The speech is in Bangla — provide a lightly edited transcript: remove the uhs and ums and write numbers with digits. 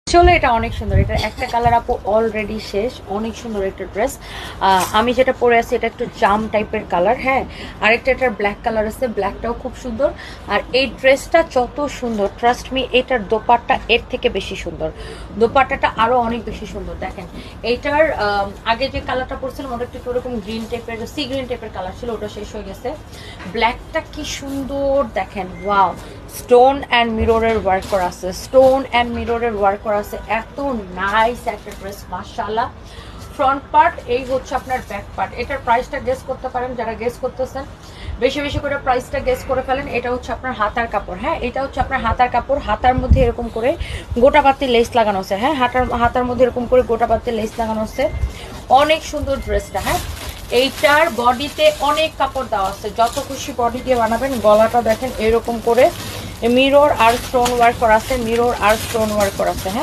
আসলে এটা অনেক সুন্দর। এটার একটা কালার আপু অলরেডি শেষ। অনেক সুন্দর একটা ড্রেস। আমি যেটা পরে আছি এটা একটু জাম টাইপের কালার, হ্যাঁ। আরেকটা এটার ব্ল্যাক কালার আছে, ব্ল্যাকটাও খুব সুন্দর। আর এই ড্রেসটা যত সুন্দর, ট্রাস্ট মি, এটার দোপাট্টা এর থেকে বেশি সুন্দর। দোপাট্টাটা আরও অনেক বেশি সুন্দর। দেখেন এইটার আগে যে কালারটা পরছিলাম ওটা একটু ওরকম গ্রিন টাইপের, সি গ্রিন টাইপের কালার ছিল, ওটা শেষ হয়ে গেছে। ব্ল্যাকটা কি সুন্দর দেখেন, ওয়াও। স্টোন অ্যান্ড মিররের ওয়ার্ক করা আছে, স্টোন অ্যান্ড মিররের ওয়ার্ক করা আছে। এত নাইস একটা ড্রেস, মাশাআল্লাহ। ফ্রন্ট পার্ট, এই হচ্ছে আপনার ব্যাক পার্ট। এটার প্রাইসটা গেস করতে পারেন যারা গেস করতেছেন, বেশি বেশি করে প্রাইসটা গেস করে ফেলেন। এটা হচ্ছে আপনার হাতার কাপড়, হ্যাঁ, এটা হচ্ছে আপনার হাতার কাপড়। হাতার মধ্যে এরকম করে গোটা পাতি লেস লাগানো আছে, হ্যাঁ, হাতার মধ্যে এরকম করে গোটা পাতি লেস লাগানো আছে। অনেক সুন্দর ড্রেসটা, হ্যাঁ। এইটার বডিতে অনেক কাপড় দেওয়া আছে, যত খুশি বডি দিয়ে বানাবেন। গলাটা দেখেন এরকম করে মিরর আর স্টোন ওয়ার্ক করা আছে, মিরর আর স্টোন ওয়ার্ক করা আছে, হ্যাঁ।